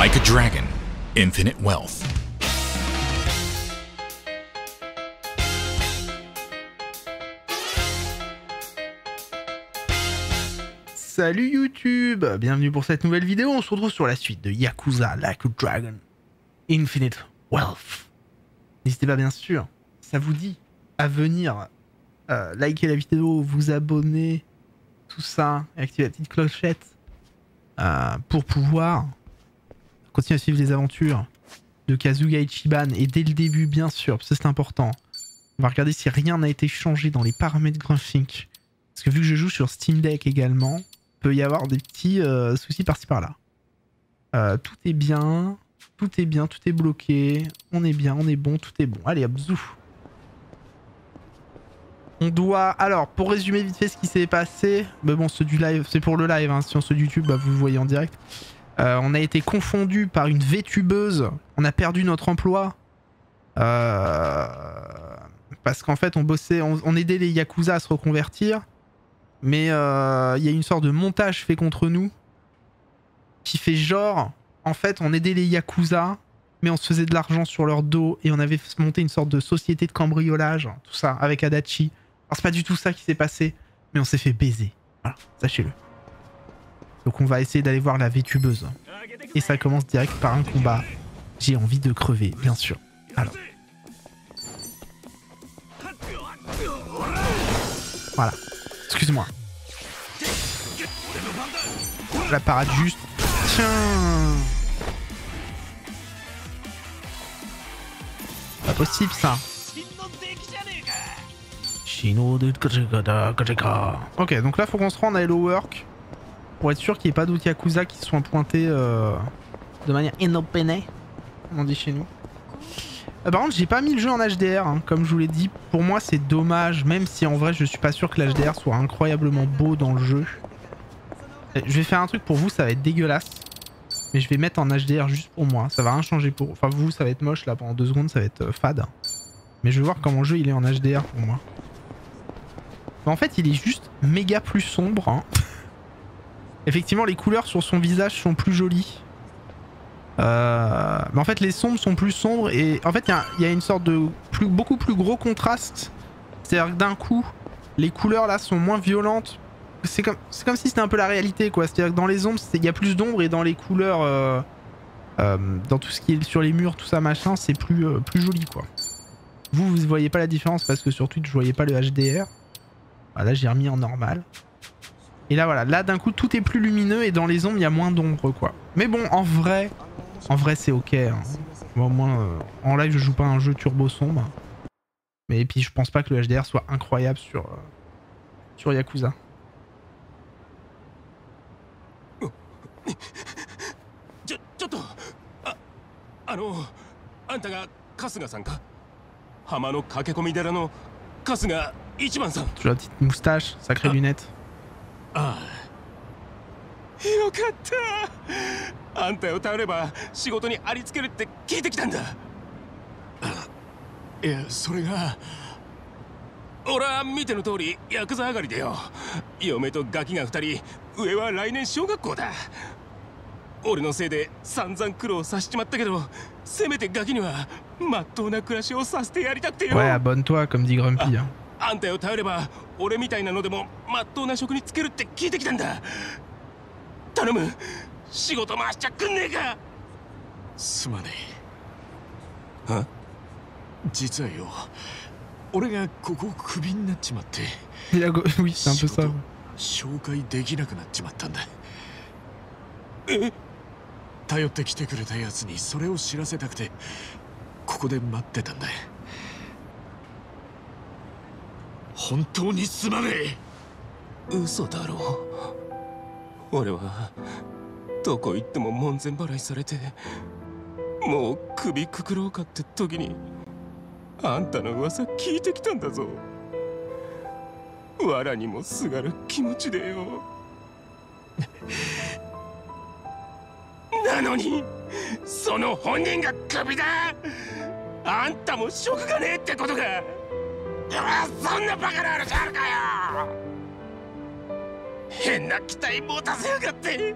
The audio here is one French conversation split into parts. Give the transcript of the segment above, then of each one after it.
Like a dragon, infinite wealth. Salut YouTube, bienvenue pour cette nouvelle vidéo. On se retrouve sur la suite de Yakuza Like a Dragon Infinite Wealth. N'hésitez pas bien sûr, ça vous dit, à venir liker la vidéo, vous abonner, tout ça, et activer la petite clochette pour pouvoir continuer à suivre les aventures de Kazuga Ichiban. Et dès le début, bien sûr, parce que c'est important, on va regarder si rien n'a été changé dans les paramètres graphiques. Parce que vu que je joue sur Steam Deck également, peut y avoir des petits soucis par-ci par-là. Tout est bien, tout est bloqué, on est bien, on est bon, tout est bon. Allez hop, zou. On doit... Alors, pour résumer vite fait ce qui s'est passé, mais bon, ceux du live, c'est pour le live, hein, sur ceux du YouTube, bah, vous le voyez en direct. On a été confondu par une VTubeuse, on a perdu notre emploi. Parce qu'en fait, on bossait, on aidait les Yakuza à se reconvertir. Mais il y a une sorte de montage fait contre nous qui fait genre, en fait, on aidait les Yakuza, mais on se faisait de l'argent sur leur dos et on avait monté une sorte de société de cambriolage, tout ça, avec Adachi. Alors c'est pas du tout ça qui s'est passé, mais on s'est fait baiser. Voilà, sachez-le. Donc on va essayer d'aller voir la VTubeuse. Et ça commence direct par un combat. J'ai envie de crever, bien sûr. Alors. Voilà. Excuse-moi. La parade juste. Tiens. Pas possible ça. Ok, donc là faut qu'on se rende à Hello Work pour être sûr qu'il n'y ait pas d'autres Yakuza qui sont pointés de manière inopinée, comme on dit chez nous. Par contre, j'ai pas mis le jeu en HDR, hein, comme je vous l'ai dit. Pour moi, c'est dommage, même si en vrai, je suis pas sûr que l'HDR soit incroyablement beau dans le jeu. Je vais faire un truc pour vous, ça va être dégueulasse. Mais je vais mettre en HDR juste pour moi. Ça va rien changer pour... Enfin, vous, ça va être moche, là, pendant 2 secondes, ça va être fade. Mais je vais voir comment le jeu, il est en HDR pour moi. Mais en fait, il est juste méga plus sombre. Hein. Effectivement, les couleurs sur son visage sont plus jolies. Mais en fait les sombres sont plus sombres et en fait il y a une sorte de beaucoup plus gros contraste. C'est-à-dire que d'un coup les couleurs là sont moins violentes. C'est comme si c'était un peu la réalité quoi. C'est-à-dire que dans les ombres il y a plus d'ombre et dans les couleurs dans tout ce qui est sur les murs tout ça machin c'est plus joli quoi. Vous voyez pas la différence parce que sur Twitch je voyais pas le HDR. Là j'ai remis en normal. Et là voilà, là d'un coup tout est plus lumineux et dans les ombres il y a moins d'ombre quoi. Mais bon en vrai c'est ok. Hein. Bon, moi en live je joue pas un jeu turbo sombre. Mais puis je pense pas que le HDR soit incroyable sur Yakuza. Tu as la petite moustache, sacrée lunette. Ah. よかった。あんたを頼れば仕事にありつけるって聞いてきたんだ。いや、それが俺は見ての通りヤクザ上がりでよ。嫁とガキが2人、上は来年小学校だ。俺のせいで散々苦労させちまったけど、せめてガキにはまっとうな暮らしをさせてやりたくてよ。Ouais, abonne-toi comme dit Grumpy. あんたを頼れば俺みたいなのでもまっとうな職に就けるって聞いてきたんだ。頼む、仕事回しちゃくんねえか。すまねえ。は？実はよ、俺がここクビになっちまって。Oui, c'est un peu ça. 紹介できなくなっちまったんだ。え？頼ってきてくれたやつにそれを知らせたくてここで待ってたんだ。本当にすまねえ。嘘だろ。俺はどこ行っても門前払いされてもう首くくろうかって時にあんたの噂聞いてきたんだぞ。藁にもすがる気持ちでよ。なのにその本人がクビだ。あんたも職がねえってことか。そんなバカな話あるかよ。変な期待持たせやがって。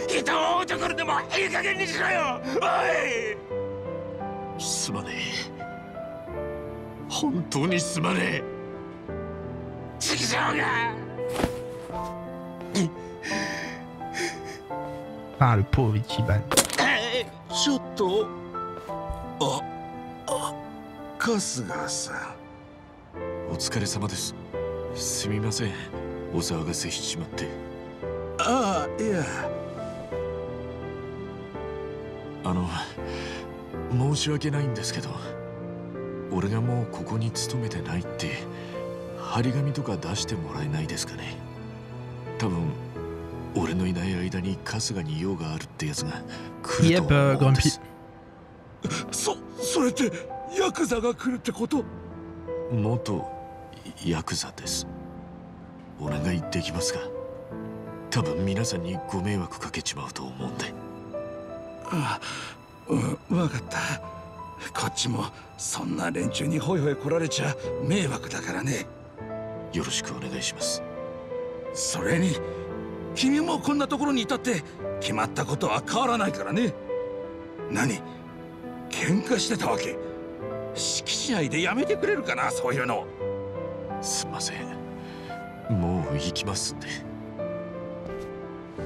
人を追うところでもいい加減にしろよ。おい。すまねえ。本当にすまねえ。畜生が。Ah, le pauvre Ichiban. ちょっと。春日さん。お疲れ様です。すみません。お騒がせしちまって。いや。申し訳ないんですけど、俺がもうここに勤めてないって張り紙とか出してもらえないですかね。多分俺のいない間に春日に用があるってやつが来ると思うんです。それってヤクザが来るってこと？元ヤクザです。お願いできますか？多分皆さんにご迷惑かけちまうと思うんで。わかった。こっちもそんな連中にホイホイ来られちゃ迷惑だからね。よろしくお願いします。それに君もこんなところにいたって決まったことは変わらないからね。何？喧嘩してたわけ？敷地内でやめてくれるかな、そういうの。すんません。もう行きますんで。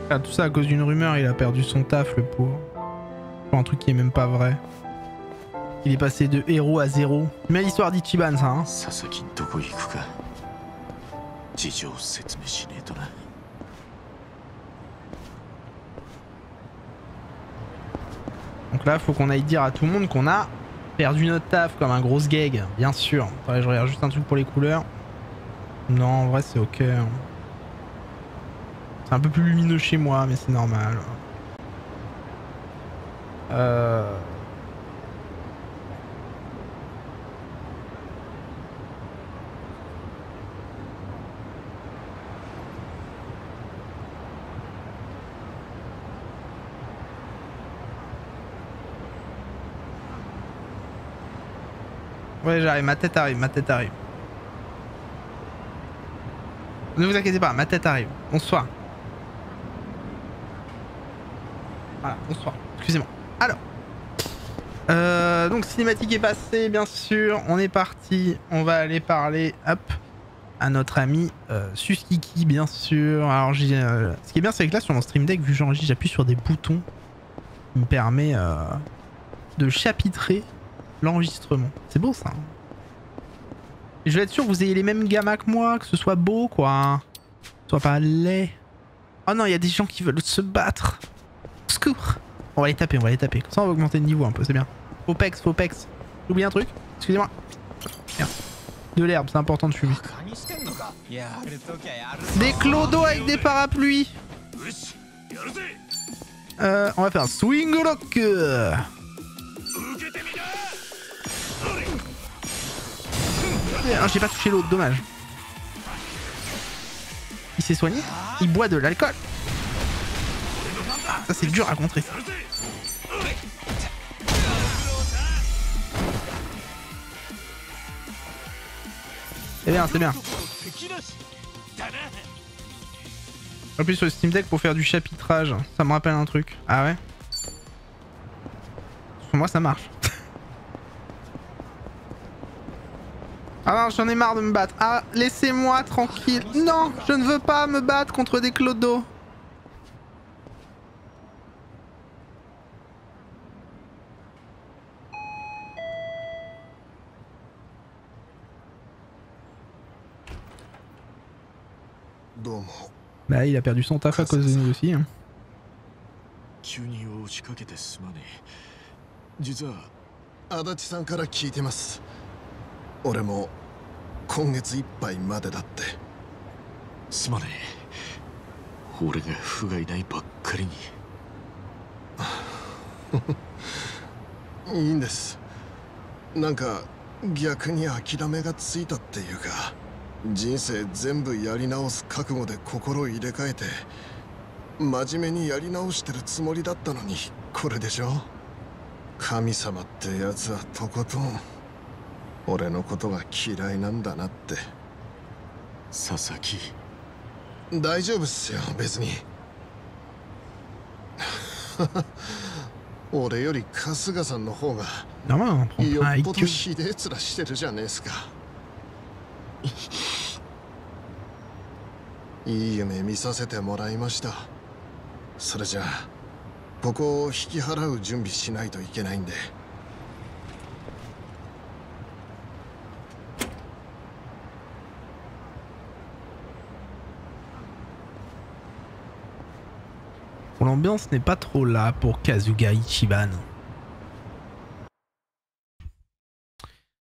Ah, tout ça à cause d'une rumeur, il a perdu son taf, le pauvre. Pour un truc qui est même pas vrai. Il est passé de héros à zéro. Mais l'histoire d'Ichiban, ça, hein. Sasaki, doko iku ka? Jijou setsumei shinei to na. Donc là, faut qu'on aille dire à tout le monde qu'on a perdu notre taf comme un gros gag, bien sûr. Attendez, je regarde juste un truc pour les couleurs. Non, en vrai, c'est ok. C'est un peu plus lumineux chez moi, mais c'est normal. Ouais, j'arrive, ma tête arrive, ma tête arrive. Ne vous inquiétez pas, ma tête arrive. Bonsoir. Voilà, bonsoir. Excusez-moi. Alors. Donc, cinématique est passée, bien sûr. On est parti. On va aller parler, hop, à notre ami Suskiki, bien sûr. Alors, ce qui est bien, c'est que là, sur mon stream deck, vu que j'enregistre, j'appuie sur des boutons qui me permet de chapitrer l'enregistrement. C'est beau, ça. Et je vais être sûr que vous ayez les mêmes gammas que moi, que ce soit beau, quoi. Que ce soit pas laid. Oh non, il y a des gens qui veulent se battre. Secours. On va les taper, on va les taper. Comme ça, on va augmenter le niveau un peu, c'est bien. Faux pex, faux pex. J'ai oublié un truc. Excusez-moi. Merde. De l'herbe, c'est important de fumer. Des clodos avec des parapluies. On va faire un swing rock. J'ai pas touché l'autre, dommage. Il s'est soigné. Il boit de l'alcool. Ça c'est dur à contrer. C'est bien, c'est bien. En plus sur le Steam Deck pour faire du chapitrage, ça me rappelle un truc. Ah ouais? Pour moi ça marche. Ah non, j'en ai marre de me battre. Ah, laissez-moi tranquille. Non, je ne veux pas me battre contre des clodos. Bah, il a perdu son taf à cause de nous aussi. Hein. 俺も今月いっぱいまでだって。すまねえ。俺が不甲斐ないばっかりに。いいんです。なんか逆に諦めがついたっていうか、人生全部やり直す覚悟で心を入れ替えて真面目にやり直してるつもりだったのに、これでしょ。神様ってやつはとことん俺のことが嫌いなんだなって。佐々木。大丈夫っすよ、別に。俺より春日さんの方が Normal, on prend よ pas っぽ avec ど eux. ひでえ面してるじゃねえすか。いい夢見させてもらいました。それじゃあここを引き払う準備しないといけないんで。Bon, l'ambiance n'est pas trop là pour Kazuga Ichiban.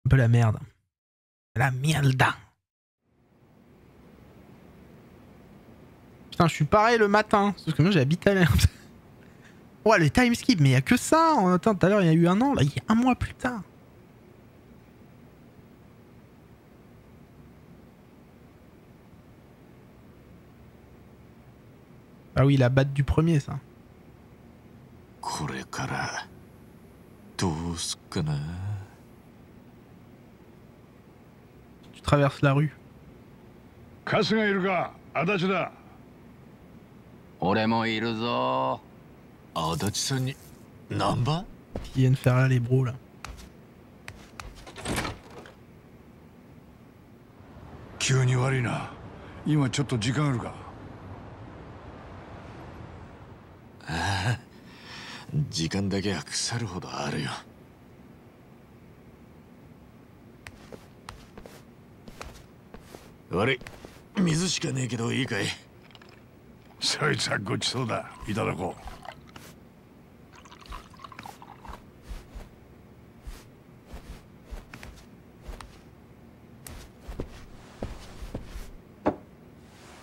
Un peu la merde. La merde. Putain, je suis pareil le matin. Parce que moi j'habite à l'air. Ouais, les time skip, mais il y a que ça. Attends, tout à l'heure il y a eu un an, là il y a un mois plus tard. Ah oui, la batte du premier, ça. Tu traverses la rue. Qui viennent faire là les bros là.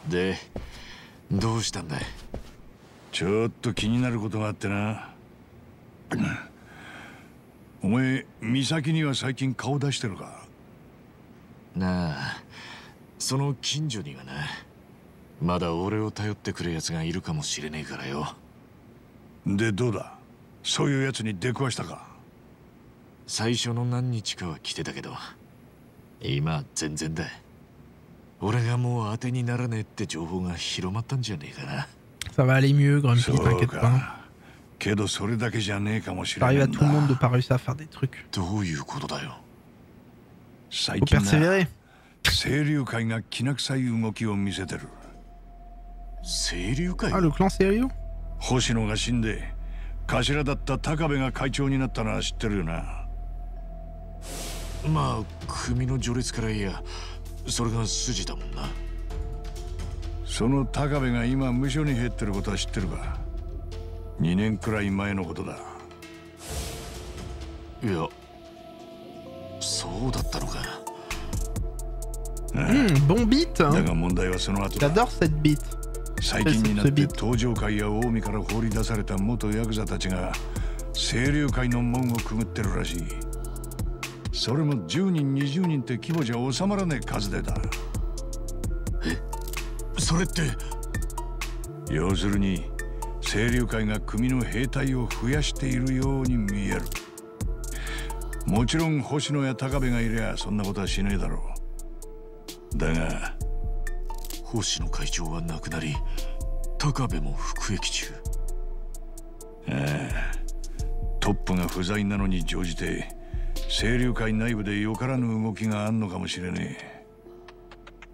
De, どうしたんだい？ちょっと気になることがあってな。お前、美咲には最近顔出してるか？なあ、その近所にはな、まだ俺を頼ってくる奴がいるかもしれねえからよ。で、どうだ？そういう奴に出くわしたか？最初の何日かは来てたけど、今全然だ。俺がもう当てにならねえって情報が広まったんじゃねえかな。Ça va aller mieux, Grumpy, t'inquiète pas. けどそれだけじゃねえかもしれ Ça ない arrive ん à だ。 tout le monde de pas réussir à faire des trucs. どういうことだよ。最 Faut 近な、 persévérer. 清流会がきな臭い動きを見せてる。清流会？ Ah, le clan sérieux? 星野が死んで、頭だった高部が会長になったのは知ってるよな。まあ、組の序列からいや、それが筋だもんな。その高部が今無所に減ってることは知ってるか？2年くらい前のことだ。いや、そうだったのか。Bon beat, だ hein. が問題はその後だ。 J'adore cette beat. 最近になって東上会や近江から放り出された元ヤクザたちが清流会の門をくぐってるらしい。それも10人20人って規模じゃ収まらねえ数でだ。それって要するに清流会が組の兵隊を増やしているように見える。もちろん星野や高部がいりゃそんなことはしねえだろう。だが星野会長は亡くなり、高部も服役中。トップが不在なのに乗じて清流会内部でよからぬ動きがあんのかもしれねえ。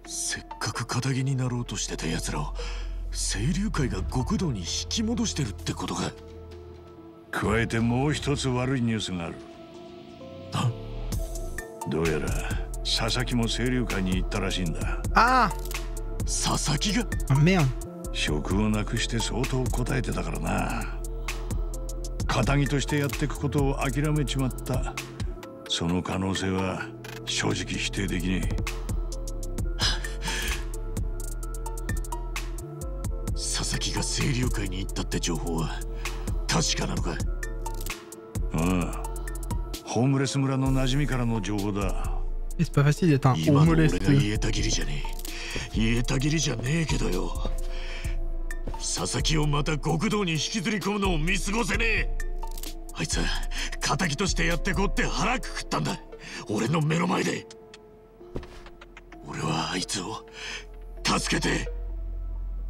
せっかく仇になろうとしてた奴らを清流会が極道に引き戻してるってことか。加えてもう一つ悪いニュースがある。どうやら佐々木も清流会に行ったらしいんだ。Ah! 佐々木が？ Ah, merde. 職をなくして相当答えてたからな。仇としてやっていくことを諦めちまった。その可能性は正直否定できねえ。佐々木が清流会に行ったって情報は確かなのか？ああ、ホームレス村の馴染みからの情報だ。Et c'est pas facile d'être un 今の俺 homeless. が言えたぎりじゃねえ。言えたぎりじゃねえけどよ。佐々木をまた極道に引きずり込むのを見過ごせねえ。あいつ仇としてやってこって腹くくったんだ。俺の目の前で。俺はあいつを助けて。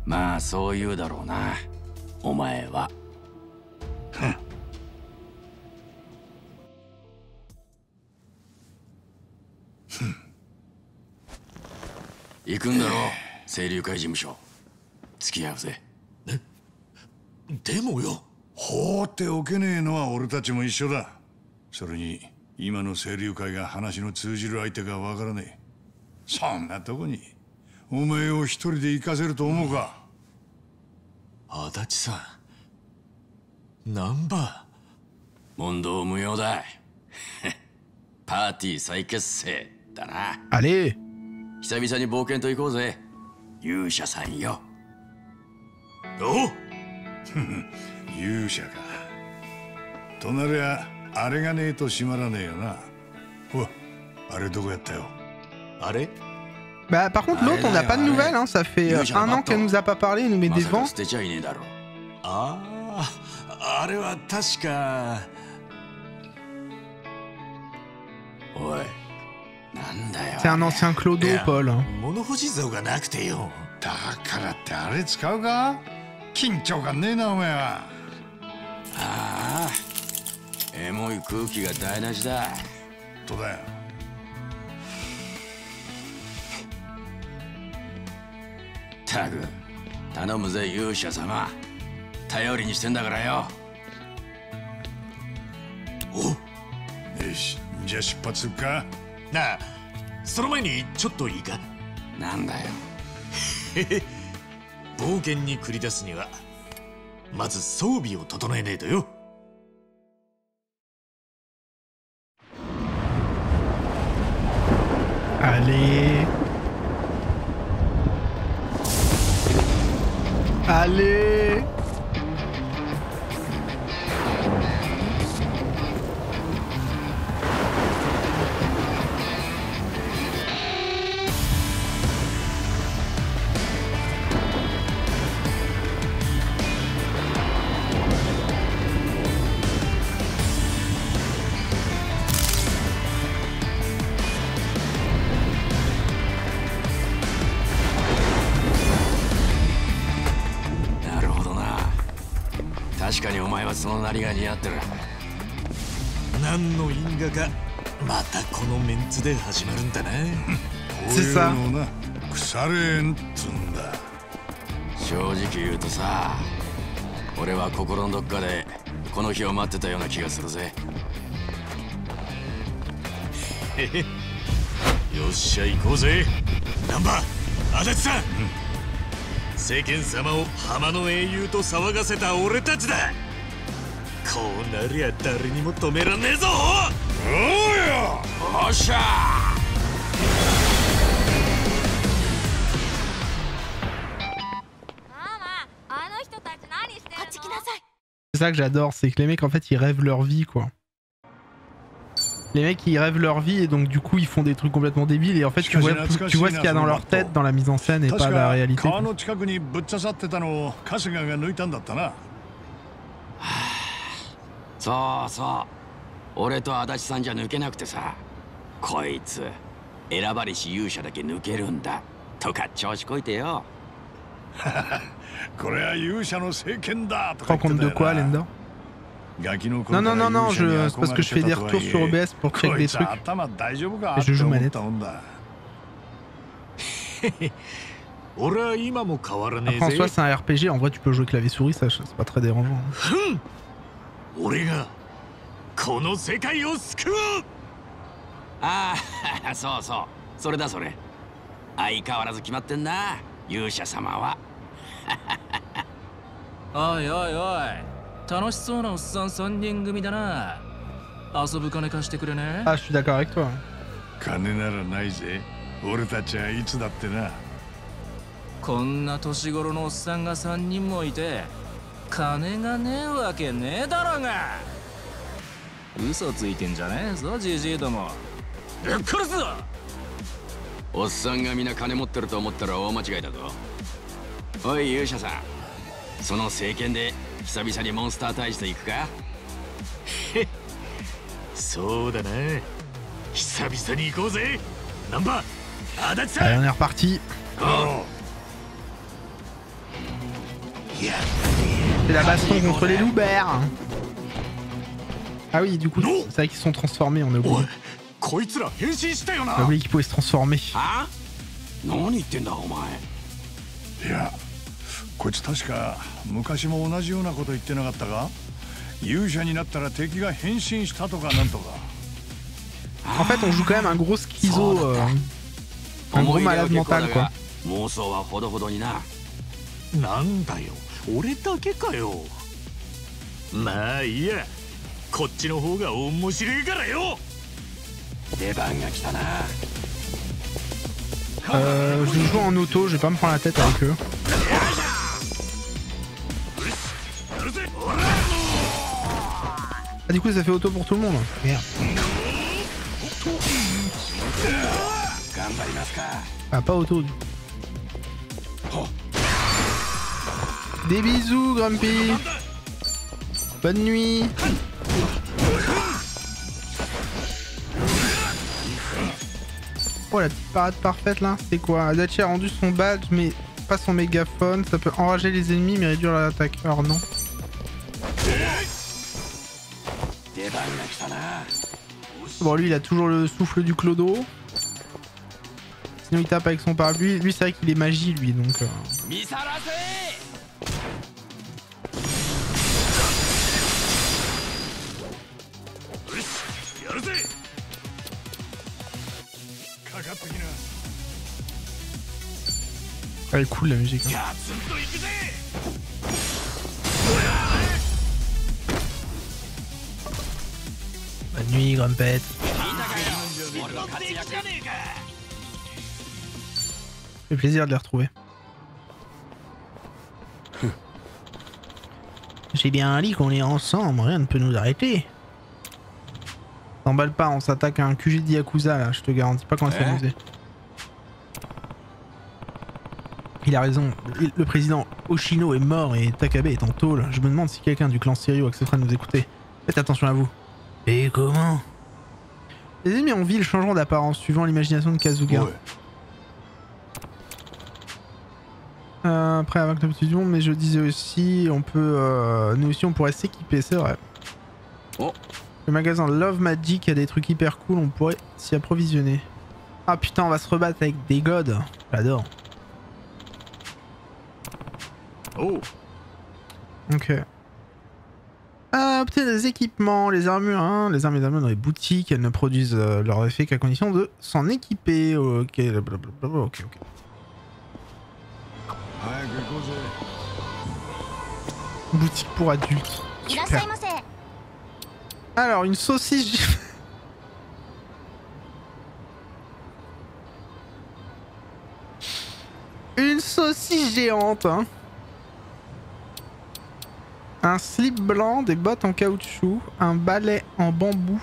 まあそう言うだろうな。お前は行くんだろ清流会事務所。付き合うぜ。でもよ、放っておけねえのは俺たちも一緒だ。それに今の清流会が話の通じる相手かわからねえ。そんなとこにお前を一人で行かせると思うか。足立さん、難波。問答無用だ。パーティー再結成だな。Allez! 久々に冒険と行こうぜ。勇者さんよ。おう、勇者か。となりゃあれがねえと閉まらねえよな。お、あれどこやったよ。あれ Bah par contre l'autre on n'a pas de nouvelles, hein. Ça fait 1 an qu'elle nous a pas parlé, elle nous met ま des さか vents. 捨てちゃいねえだろ。ああ、あれは確か。おい、なんだよ。 C'est un ancien clodo, いや Paul. 物干し竿がなくてよ。だからってあれ使うか。緊張感ねえなお前は。ああ、エモい空気が台無しだ。とだよ。たく頼むぜ勇者様。頼りにしてんだからよ。よし、じゃあ出発するか。なあ、その前にちょっといいか。なんだよ。冒険に繰り出すにはまず装備を整えねえとよ。Allez! Allez!なるほどな。確かにお前はそのなりが似合ってる。何の因果かまたこのメンツで始まるんだな。こういうのをな、腐れんっつんだ。正直言うとさ、俺は心のどっかでこの日を待ってたような気がするぜ。よっしゃ行こうぜ。難波、足立さん、世間様を浜の英雄と騒がせた俺たちだ。こうなりゃ誰にも止めらんねえぞ。おうよ。おっしゃC'est ça que j'adore, c'est que les mecs en fait ils rêvent leur vie quoi. Les mecs ils rêvent leur vie et donc du coup ils font des trucs complètement débiles et en fait tu vois ce qu'il y a dans leur tête dans la mise en scène et pas la réalité. 川の近くにぶっ刺さってたのを春日が抜いたんだったな。そうそう、俺と足立さんじゃ抜けなくてさ、こいつ選ばれし勇者だけ抜けるんだとか調子こいてよ。これは勇者の聖剣だと Tu か te rends compte de quoi, Lenda? Non, non, non, non, c'est parce que je fais des retours sur OBS pour check des trucs. Et je joue manette. 俺は今も変わらねえ Après, en ぜ。 soi, c'est un RPG. En vrai, tu peux jouer clavier-souris, ça, c'est pas très dérangeant. 俺がこの世界を救う。ああ、そうそう、それだそれ。相変わらず決まってんな、勇者様は。おいおいおい、楽しそうなおっさん3人組だな。遊ぶ金貸してくれね。 Ah, je suis d'accord avec toi. 金ならないぜ。俺たちはいつだってな。こんな年頃のおっさんが3人もいて金がねえわけねえだろが。嘘ついてんじゃねえぞジジイども。ぶっ殺すぞ。おっさんがみんな金持ってると思ったら大間違いだぞ。おい勇者さん、その聖剣で久々にモンスター退治と行くか。そうだな、久々に行こうぜ。難波、足立さ Allez, ん。 on est reparti. C'est la baston contre les loups-bears. Ah oui, du coup, c'est vrai qu'ils se sont transformés, on a oublié. こいつら変身したよ On a な。 oublié qu'ils pouvaient se transformer. はあ、何言ってんだお前。いや、こいつ確か昔も同じようなこと言ってなかったか？勇者になったら敵が変身したとかなんとか。En fait, on joue quand même un gros schizo, un gros malade mental, quoi. 妄想はほどほどにな。なんだよ、俺だけかよ。まあいいや、こっちの方が面白いからよ。出番が来たな。Je joue en auto, je vais pas me prendre la tête avec eux. Ah, du coup, ça fait auto pour tout le monde. Merde. Ah, pas auto. Des bisous, Grumpy. Bonne nuit. Oh, la petite parade parfaite là, c'est quoi? Adachi a rendu son badge mais pas son mégaphone. Ça peut enrager les ennemis mais réduire leur attaque. Alors non. Bon, lui il a toujours le souffle du clodo. Sinon il tape avec son parapluie. Lui c'est vrai qu'il est magie lui donc... Elle est cool la musique. Hein. Bonne nuit, Grumpette. Fait plaisir de les retrouver. J'ai bien dit qu'on est ensemble, rien ne peut nous arrêter. T'emballe pas, on s'attaque à un QG de Yakuza là, je te garantis pas qu'on va s'amuser. Il a raison, le président Oshino est mort et Takabe est en tôle. Je me demande si quelqu'un du clan Shiryu acceptera de nous écouter. Faites attention à vous. Et comment? Les ennemis en ville changeront d'apparence suivant l'imagination de Kazuga. Ouais. Après à vaincre la petite monde, mais je disais aussi, on peut, nous aussi on pourrait s'équiper, c'est vrai. Oh. Le magasin Love Magic a des trucs hyper cool, on pourrait s'y approvisionner. Ah putain, on va se rebattre avec des gods. J'adore. Oh. Ok. Obtenir des équipements, les armures, hein. Les armes et les armures dans les boutiques, elles ne produisent leur effet qu'à condition de s'en équiper. Ok, blablabla, ok. Boutique pour adultes. Super. Alors, une saucisse... Une saucisse géante, hein. Un slip blanc, des bottes en caoutchouc, un balai en bambou,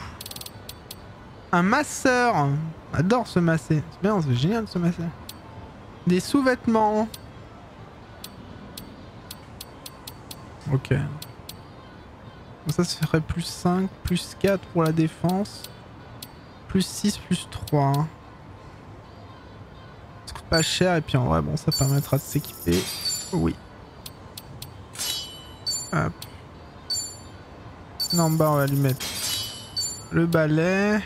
un masseur. J'adore se masser. C'est bien, c'est génial de se masser. Des sous-vêtements. Ok. Ça ferait plus 5, plus 4 pour la défense. Plus 6, plus 3. Ça coûte pas cher et puis en vrai, bon, ça permettra de s'équiper. Oui. Hop. Non, en bas, on va lui mettre le balai.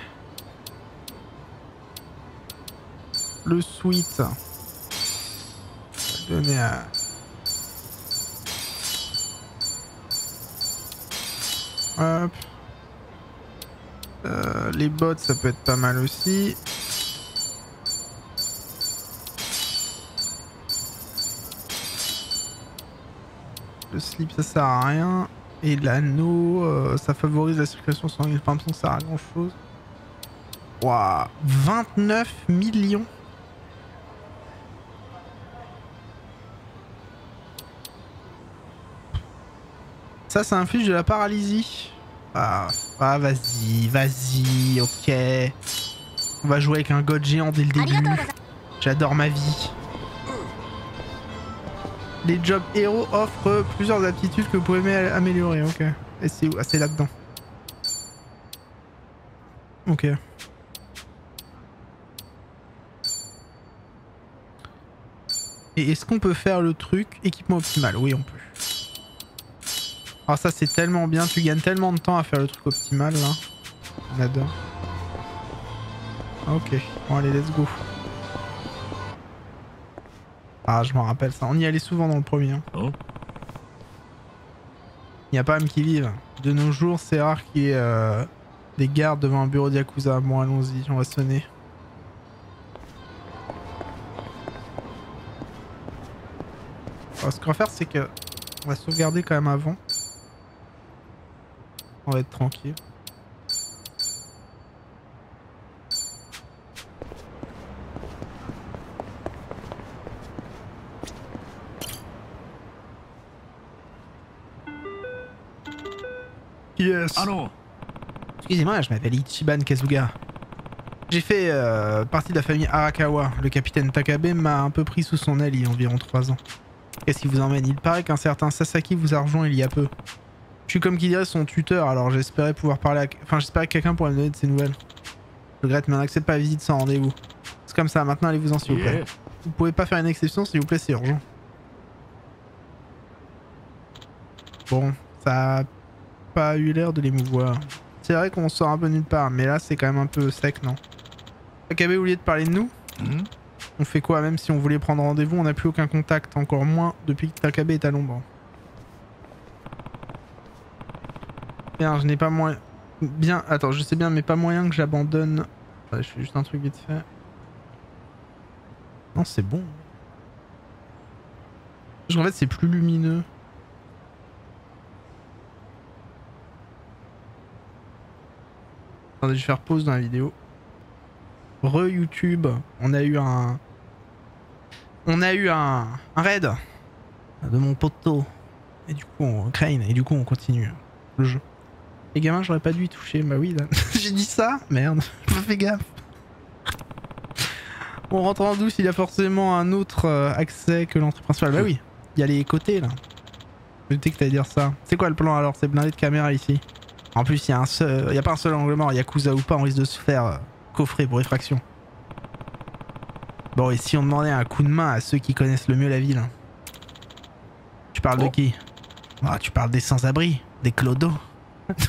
Le sweat. On va donner à... Hop. Les bottes, ça peut être pas mal aussi. Le slip, ça sert à rien. Et l'anneau, ça favorise la circulation sanguine. Par exemple, ça sert à grand chose. Waouh, 29 millions. Ça, ça inflige de la paralysie. Ah vas-y, ok. On va jouer avec un god géant dès le début. J'adore ma vie. Les jobs héros offrent plusieurs aptitudes que vous pouvez améliorer, ok. Et c'est où? Ah, c'est là-dedans. Ok. Et est-ce qu'on peut faire le truc équipement optimal? Oui, on peut. Alors ça c'est tellement bien, tu gagnes tellement de temps à faire le truc optimal là. On adore. Ok, bon allez, let's go. Ah, je m'en rappelle ça. On y allait souvent dans le premier. Hein. Oh. Il n'y a pas même qui vivent. De nos jours, c'est rare qu'il y ait des gardes devant un bureau de Yakuza. Bon, allons-y, on va sonner. Alors, ce qu'on va faire, c'est que on va sauvegarder quand même avant. On va être tranquille. Yes. Excusez-moi, je m'appelle Ichiban Kazuga. J'ai fait partie de la famille Arakawa. Le capitaine Takabe m'a un peu pris sous son aile il y a environ 3 ans. Qu'est-ce qui vous emmène? Il paraît qu'un certain Sasaki vous a rejoint il y a peu. Je suis comme qui dirait son tuteur, alors j'espérais pouvoir parler à... Enfin, j'espérais que quelqu'un pourrait me donner de ses nouvelles. Je regrette, mais on n'accepte pas la visite sans rendez-vous. C'est comme ça, maintenant allez-vous-en s'il vous plaît. Vous pouvez pas faire une exception s'il vous plaît, c'est urgent. Bon, ça a pas eu l'air de l'émouvoir. C'est vrai qu'on sort un peu nulle part, mais là c'est quand même un peu sec, non? Takabe oublié de parler de nous? On fait quoi? Même si on voulait prendre rendez-vous, on n'a plus aucun contact, encore moins depuis que Takabe est à l'ombre. Bien, je n'ai pas moyen... Bien, attends, je sais bien, mais pas moyen que j'abandonne... Je fais juste un truc vite fait. Non, c'est bon. Parce qu'en fait, c'est plus lumineux. Attendez, je vais faire pause dans la vidéo. Re-YouTube, on a eu un raid de mon poteau. Et du coup, on Crane, et du coup, on continue le jeu. Les gamins, j'aurais pas dû y toucher. Bah oui, là. J'ai dit ça? Merde, j'ai pas fait gaffe. On rentre en douce, il y a forcément un autre accès que l'entrée principale. Bah oui, il y a les côtés là. Je doutais que t'allais dire ça. C'est quoi le plan alors? C'est blindé de caméras ici. En plus, il y a pas un seul angle mort. Yakuza ou pas, on risque de se faire coffrer pour effraction. Bon, et si on demandait un coup de main à ceux qui connaissent le mieux la ville? Tu parles de qui? Ah, tu parles des sans-abri, des clodos.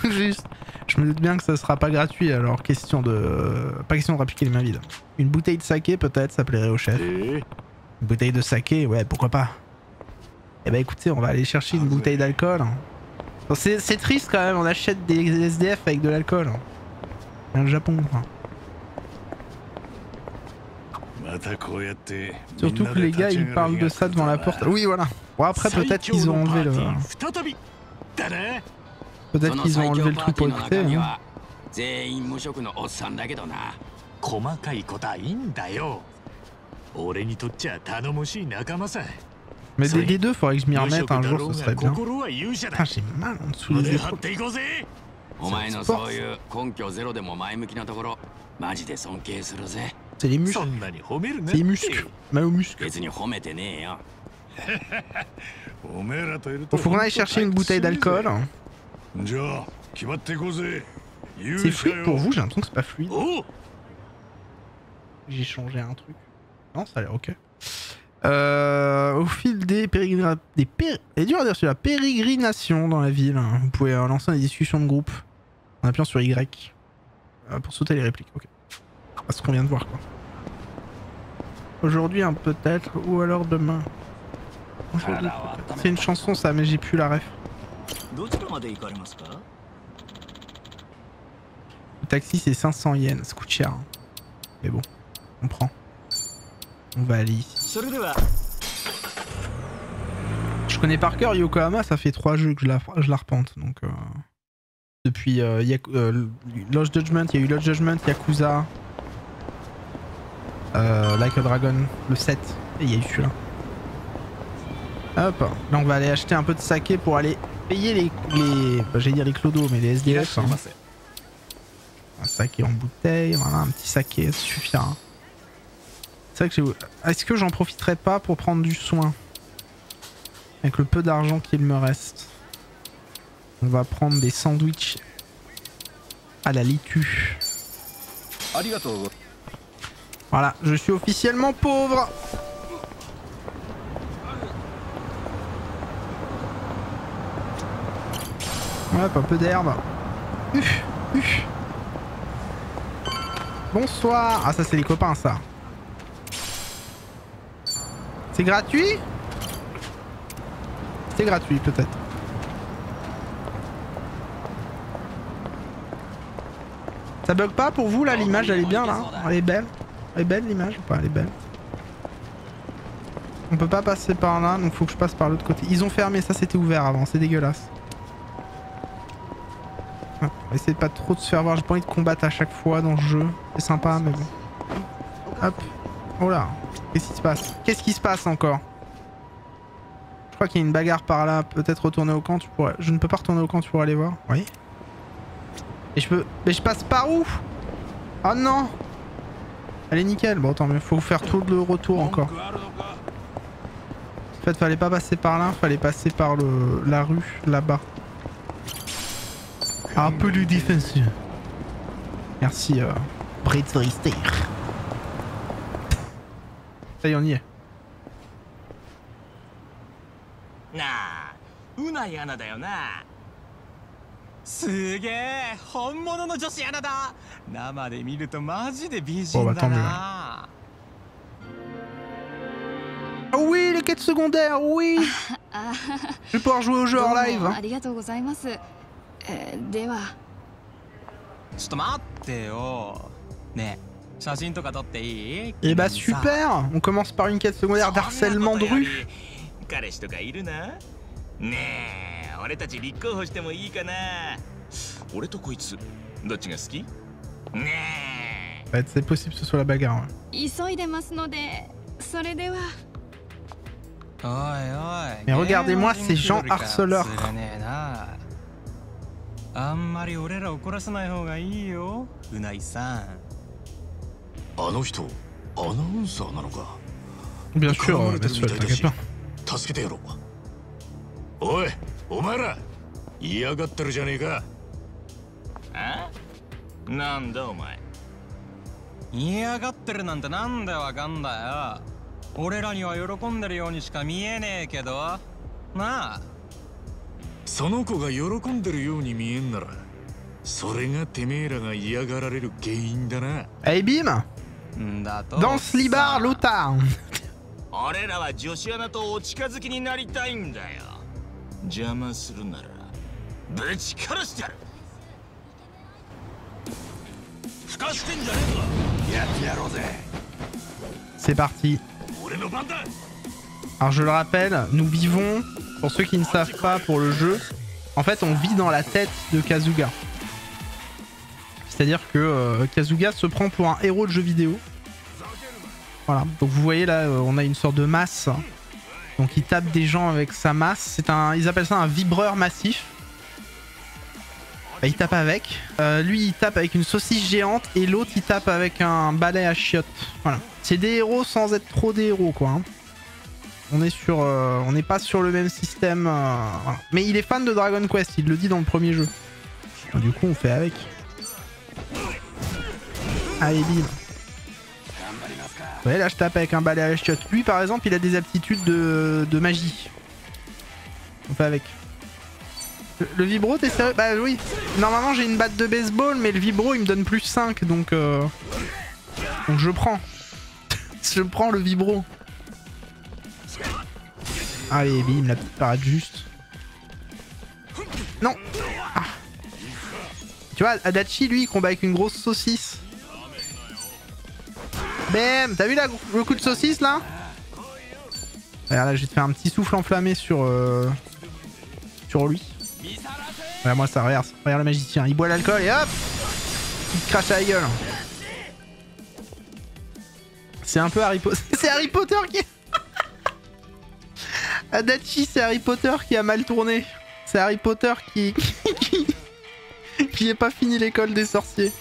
Juste, je me doute bien que ça sera pas gratuit, alors pas question de rappliquer les mains vides. Une bouteille de saké peut-être, ça plairait au chef. Une bouteille de saké, ouais, pourquoi pas. Eh bah écoutez, on va aller chercher une bouteille d'alcool. Bon, c'est triste quand même, on achète des SDF avec de l'alcool. Dans le Japon, quoi. Surtout que les gars ils parlent de ça devant la porte. Oui, voilà. Bon, après peut-être qu'ils ont enlevé le... Peut-être qu'ils ont enlevé le truc pour écouter. Hein. Mais des deux, faudrait que je m'y remette un jour, ce serait bien. Ah, j'ai mal en dessous des épaules. C'est les muscles. C'est les muscles. Mal aux muscles. Bon, faut qu'on aille chercher une bouteille d'alcool. C'est fluide pour vous? J'ai l'impression que c'est pas fluide. J'ai changé un truc. Non, ça a l'air ok. Au fil des pérégrinations dans la ville, vous pouvez lancer des discussions de groupe en appuyant sur Y pour sauter les répliques. Ok. C'est ce qu'on vient de voir quoi. Aujourd'hui peut-être ou alors demain. C'est une chanson ça, mais j'ai plus la ref. Le taxi c'est 500 yens, ça coûte cher. Hein. Mais bon, on prend. On va aller ici. Je connais par cœur Yokohama, ça fait 3 jeux que je la repente. Donc, depuis Lost Judgment, il y a eu Lost Judgment, Yakuza, Like a Dragon, le 7, et il y a eu celui-là. Hop, là on va aller acheter un peu de saké pour aller payer les j'allais dire les clodos, mais les SDF. Hein. Un saké en bouteille, voilà, un petit saké, ça suffira. C'est vrai que j'ai... Est-ce que j'en profiterai pas pour prendre du soin? Avec le peu d'argent qu'il me reste. On va prendre des sandwichs à la laitue. Voilà, je suis officiellement pauvre. Hop, un peu d'herbe. Bonsoir. Ah ça c'est les copains ça. C'est gratuit? C'est gratuit peut-être. Ça bug pas pour vous là? L'image elle est bien là? Elle est belle? Elle est belle l'image ou pas? Elle est belle. On peut pas passer par là donc faut que je passe par l'autre côté. Ils ont fermé, ça c'était ouvert avant, c'est dégueulasse. On va essayer de pas trop de se faire voir, j'ai pas envie de combattre à chaque fois dans le jeu. C'est sympa mais bon. Hop. Oh là. Qu'est-ce qui se passe? Qu'est-ce qui se passe encore? Je crois qu'il y a une bagarre par là, peut-être retourner au camp, tu pourrais... Je ne peux pas retourner au camp, tu pourrais aller voir. Oui. Et je peux... Mais je passe par où? Oh non! Elle est nickel, bon tant mieux, faut faire tout le retour encore. En fait fallait pas passer par là, fallait passer par la rue là-bas. Un peu de défense. Merci Brett Rister. Ça y est, on y est. なあ、うないアナだよな。すげえ、本物の女子アナだ。生で見るとマジで美人だな。Oh oui, les quêtes secondaires, oui. Je vais pouvoir jouer au jeu en live. ありがとうございます。では。ちょっと待ってよ。ねえ。 Et bah super! On commence par une quête secondaire d'harcèlement de rue. En fait, c'est possible que ce soit la bagarre. Mais regardez-moi ces gens harceleurs. あの人アナウンサーなのか。 Bien sûr, t'inquiète pas. 助けてやろう。おい、お前ら嫌がってるじゃねえか。あ？なんだお前。嫌がってるなんてなんでわかんだよ。俺らには喜んでるようにしか見えねえけど。なあ。その子が喜んでるように見えんなら、それがてめえらが嫌がられる原因だな。Hey Bim! Dans ce libar, l'otard. 俺らは女子アナとお近づきになりたいんだよ。邪魔するならぶち殺してやる。ふかしてんじゃねえぞ。やってやろうぜ。 C'est parti. Alors je le rappelle, nous vivons, pour ceux qui ne savent pas pour le jeu, en fait on vit dans la tête de Kasuga. C'est-à-dire que Kasuga se prend pour un héros de jeu vidéo. Voilà, donc vous voyez là, on a une sorte de masse. Donc il tape des gens avec sa masse. C'est un, ils appellent ça un vibreur massif. Bah, il tape avec. Lui il tape avec une saucisse géante et l'autre il tape avec un balai à chiottes. Voilà. C'est des héros sans être trop des héros quoi. Hein. On est sur, on n'est pas sur le même système. Voilà. Mais il est fan de Dragon Quest, il le dit dans le premier jeu. Donc, du coup on fait avec. Allez bim. Ouais là je tape avec un balai à chiottes. Lui par exemple il a des aptitudes de magie. On fait avec. Le vibro t'es sérieux? Bah oui. Normalement j'ai une batte de baseball mais le vibro il me donne plus 5 donc je prends. Je prends le vibro. Allez bim la petite parade juste. Non ah. Tu vois Adachi lui il combat avec une grosse saucisse. Bam. T'as vu là, le coup de saucisse là? Regarde là je vais te faire un petit souffle enflammé sur lui. Voilà moi ça regarde le magicien. Il boit l'alcool et hop il te crache à la gueule. C'est un peu Harry Potter. C'est Harry Potter qui... Adachi c'est Harry Potter qui a mal tourné. C'est Harry Potter qui n'a pas fini l'école des sorciers.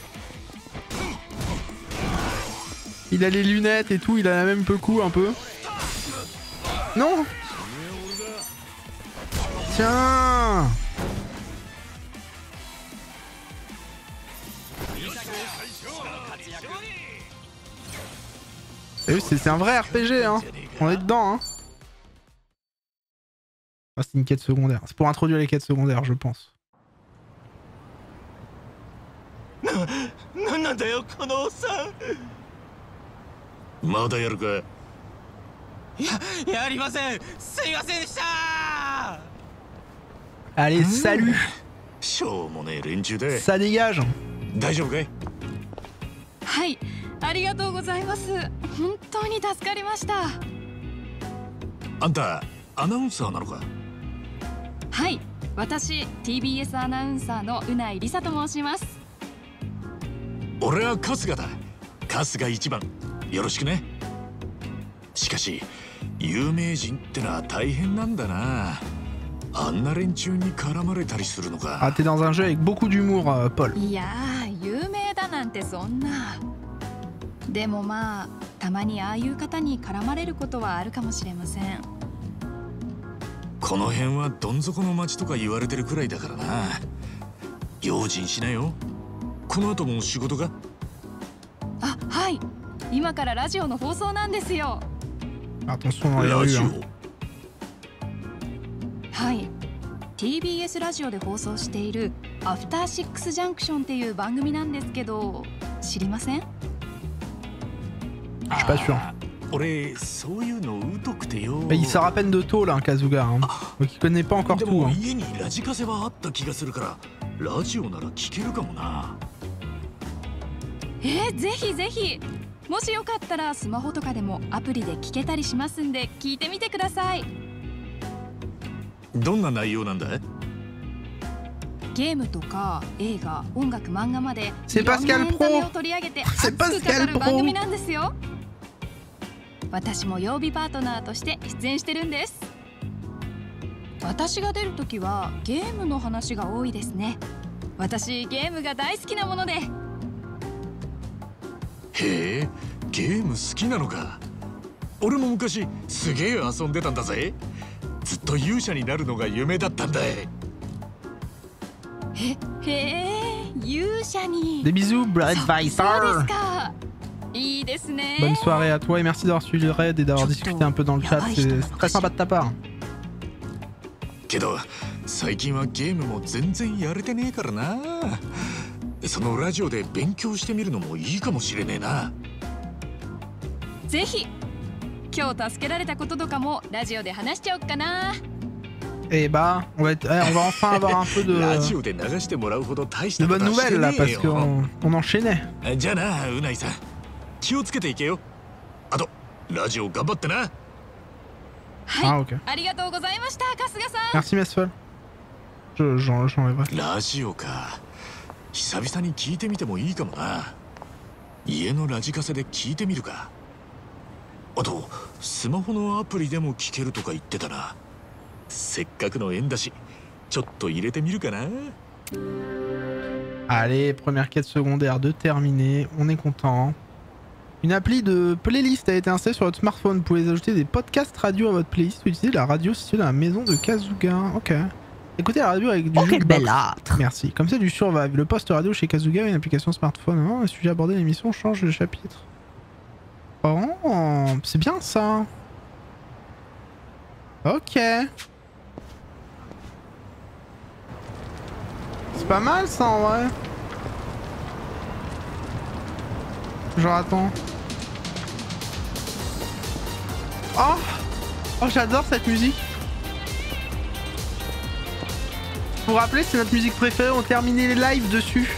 Il a les lunettes et tout, il a la même peu coup un peu. Non. Tiens. C'est un vrai RPG hein. On est dedans hein. Ah, c'est une quête secondaire. C'est pour introduire les quêtes secondaires je pense. やりません。すいませんでした。 Allez, salut. しょうもねえ連中で。 Ça dégage. 大丈夫かい？はい、ありがとうございます。本当に助かりました。あんたアナウンサーなのか？はい、私 TBS アナウンサーのうないりさと申します。俺は春日だ。春日一番よろしくね。しかし有名人ってのは大変なんだな。あんな連中に絡まれたりするのか。 Ah, t'es dans un jeu avec beaucoup d'humour, Paul. いやー、有名だなんてそんな。でもまあ、たまにああいう方に絡まれることはあるかもしれません。この辺はどん底の町とか言われてるくらいだからな。用心しなよ。この後も仕事か？あ、はい。今からラジオの放送なんですよ。 Attention dans les ラ rues. ジオ Hein. はい。TBS ラジオで放送しているアフターシックスジャンクションっていう番組なんですけど、知りません？ Je suis pas sûr. 俺そういうの疎くてよ。 Il sort à peine de tôt là, Kazuga. Hein. Donc il connaît pas encore で tout. も Hein. 家にラジカセはあった気がするからラジオなら聞けるかもな。ぜひぜひ。もしよかったらスマホとかでもアプリで聞けたりしますんで聞いてみてください。どんな内容なんだ？ゲームとか映画、音楽、漫画までいC'est ろんな Pascal エンタメを取り上げて熱 C'est く語 Pascal る番組なんですよ。私も曜日パートナーとして出演してるんです。私が出るときはゲームの話が多いですね。私ゲームが大好きなもので。へえ、ゲーム好きなのか。俺も昔すげえ遊んでたんだぜ。ずっと勇者になるのが夢だったんだ。へえ、勇者に。 Des bisous, Brad そうです Vicer. か。いいですね。 Bonne soirée à toi et merci d'avoir suivi le raid et d'avoir discuté un peu dans le chat. C'est très sympa de ta part. けど最近はゲームも全然やれてねえからな。そのラジオで勉強してみるのもいいかもしれねえな。ぜひ。今日助けられたこととかもラジオで話しちゃおっかな。Et bah, on va enfin avoir un peu ラジ de オで流してもらうほど大した bonnes ことはして nouvelles là ねえ parce よ。 qu'on enchaînait. じゃあな、うないさん。気をつけていけよ。あと、ラジオ頑張ってな。はい、あ、OK ありがとうございました、春日さん。 Merci Mesfol. J'enlèverai. ラジオか。久々に聞いてみてもいいかもな。家のラジカセで聞いてみるか。あと、スマホのアプリでも聞けるとか言ってたな。せっかくの縁だし、ちょっと入れてみるかな。 Allez, première quête secondaire de terminer. On est content. Une appli de playlist a été installée sur votre smartphone. Vous pouvez ajouter des podcasts radio à votre playlist ou utiliser la radio située dans la maison de Kazuga. Ok. Écoutez la radio avec du jukebox. Merci. Comme c'est du survive. Le poste radio chez Kazuga est une application smartphone. Oh, le sujet abordé de l'émission change de chapitre. Oh, c'est bien ça. Ok. C'est pas mal ça en vrai. Genre attends. Oh, oh j'adore cette musique. Vous vous rappelez, c'est notre musique préférée, on terminait les lives dessus.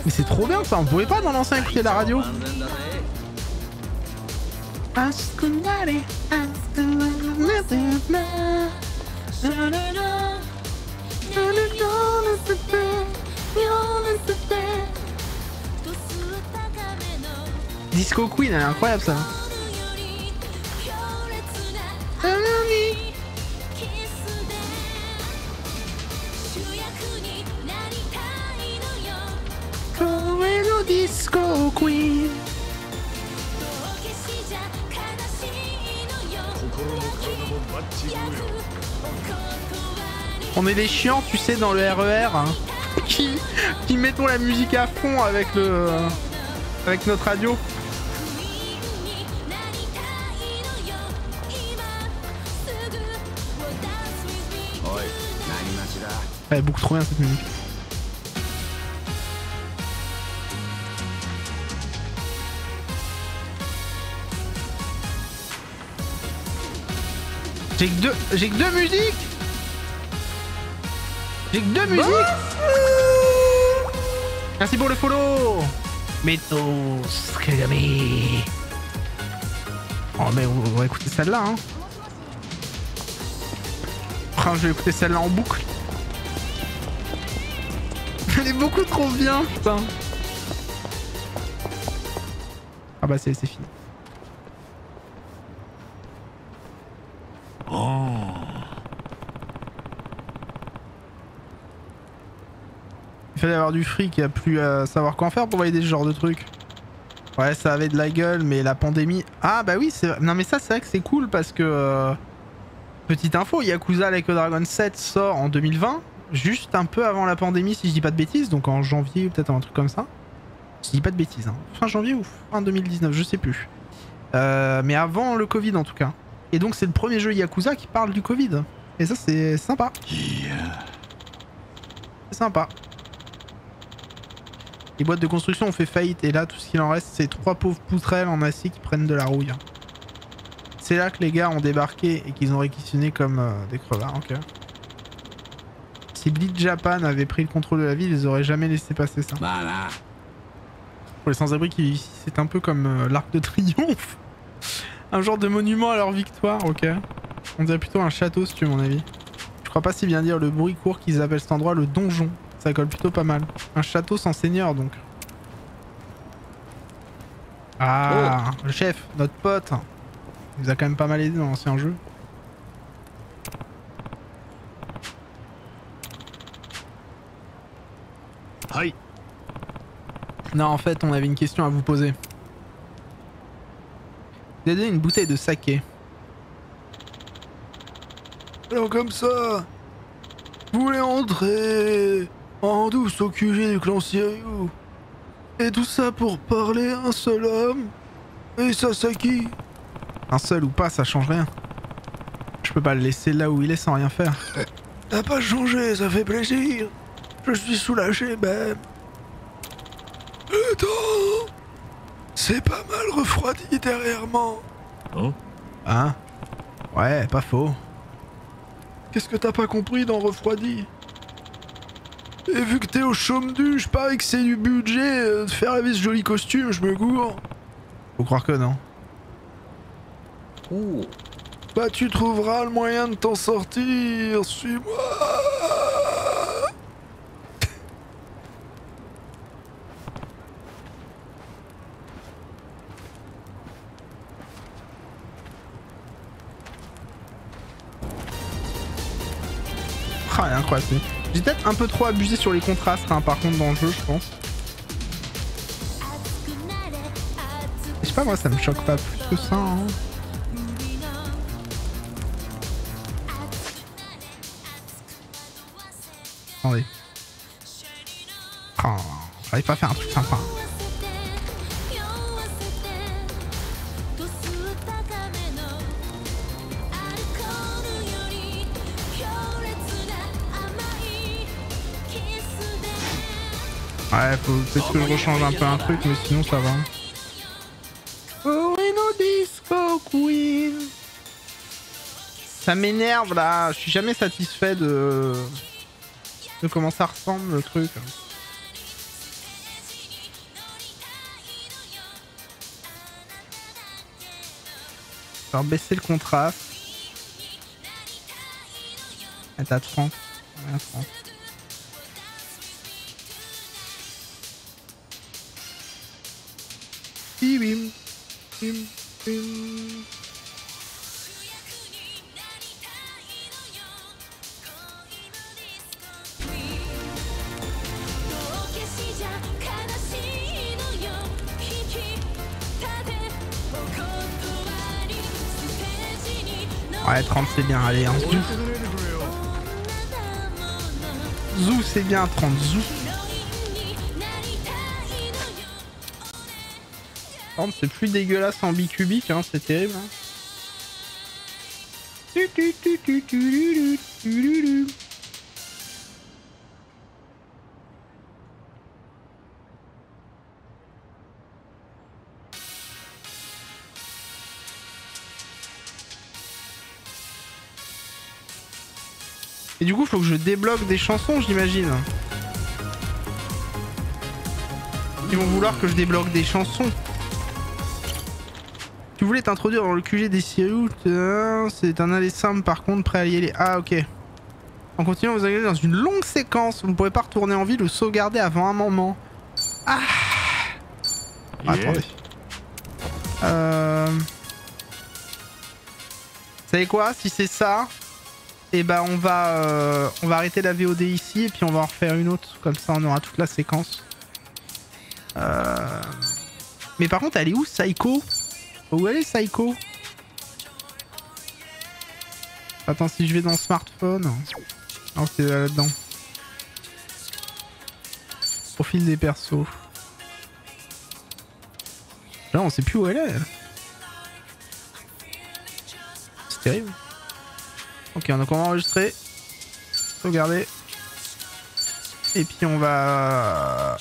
Mais c'est trop bien ça, on pouvait pas dans l'ancien écouter la radio. Disco Queen, elle est incroyable ça. Disco Queen. On est des chiants, tu sais, dans le RER, hein, qui mettons la musique à fond avec le, avec notre radio. Elle est beaucoup trop bien cette musique. J'ai que deux musiques. J'ai que deux musiques. Merci pour le follow. Metos Kagami. Oh mais on va écouter celle-là hein. Oh, je vais écouter celle-là en boucle. Elle est beaucoup trop bien putain. Ah bah c'est fini. Oh. Il fallait avoir du fric et à plus savoir quoi en faire pour valider ce genre de truc. Ouais, ça avait de la gueule, mais la pandémie... Ah bah oui, c'est... Non mais ça, c'est vrai que c'est cool parce que... Petite info, Yakuza Like a Dragon 7 sort en 2020, juste un peu avant la pandémie si je dis pas de bêtises, donc en janvier ou peut-être un truc comme ça. Je dis pas de bêtises, hein. Fin janvier ou fin 2019, je sais plus. Mais avant le Covid en tout cas. Et donc c'est le premier jeu Yakuza qui parle du Covid. Et ça c'est sympa. Yeah. C'est sympa. Les boîtes de construction ont fait faillite et là tout ce qu'il en reste c'est 3 pauvres poutrelles en acier qui prennent de la rouille. C'est là que les gars ont débarqué et qu'ils ont réquisitionné comme des crevards, ok. Si Bleach Japan avait pris le contrôle de la ville, ils auraient jamais laissé passer ça. Voilà. Pour les sans-abri qui vivent ici, c'est un peu comme l'Arc de Triomphe. Un genre de monument à leur victoire, ok. On dirait plutôt un château si tu veux mon avis. Je crois pas si bien dire le bruit court qu'ils appellent cet endroit le donjon. Ça colle plutôt pas mal. Un château sans seigneur donc. Ah, le chef, notre pote. Il nous a quand même pas mal aidé dans l'ancien jeu. Hi. Non, en fait, on avait une question à vous poser. Vous avez donné une bouteille de saké. Alors comme ça, vous voulez entrer en douce au QG du clan Siryu. Et tout ça pour parler à un seul homme. Et Sasaki. Un seul ou pas, ça change rien. Je peux pas le laisser là où il est sans rien faire. T'as pas changé, ça fait plaisir. Je suis soulagé même. Le temps, c'est pas mal refroidi derrière moi. Oh. Hein? Ouais, pas faux. Qu'est-ce que t'as pas compris dans refroidi? Et vu que t'es au chaume du, je parie que c'est du budget de faire avec ce joli costume, je me gourre. Faut croire que non. Oh. Bah tu trouveras le moyen de t'en sortir, suis-moi. Ah, elle est incroyable. J'ai peut-être un peu trop abusé sur les contrastes hein, par contre dans le jeu je pense. Je sais pas moi ça me choque pas plus que ça hein. Attendez. Oh, j'arrive pas à faire un truc sympa. Ouais, faut peut-être que je rechange un peu un truc, mais sinon ça va. Oh, no disco queen. Ça m'énerve là, je suis jamais satisfait de comment ça ressemble le truc. Alors baisser le contraste. Être à 30. Ouais, à 30. Bim, bim, bim. Ouais, 30 c'est bien, allez, un zou. Zou c'est bien, 30 zou. 30 c'est plus dégueulasse en bicubique, hein, c'est terrible. Hein. Et du coup, faut que je débloque des chansons, j'imagine. Ils vont vouloir que je débloque des chansons. Tu voulais t'introduire dans le QG des Sirius, c'est un aller simple par contre, prêt à y aller. Ah ok. En continuant, vous allez dans une longue séquence. Vous ne pourrez pas retourner en ville ou sauvegarder avant un moment. Ah, attendez. Vous savez quoi? Si c'est ça, et bah on va arrêter la VOD ici et puis on va en refaire une autre. Comme ça on aura toute la séquence. Mais par contre elle est où Psycho? Où elle est Psycho? Attends, si je vais dans le smartphone. Non, c'est là-dedans. Profil des persos. Là on sait plus où elle est. C'est terrible. Ok, donc on va enregistrer. Sauvegarder. Et puis on va...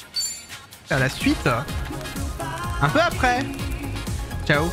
à la suite. Un peu après. Ciao.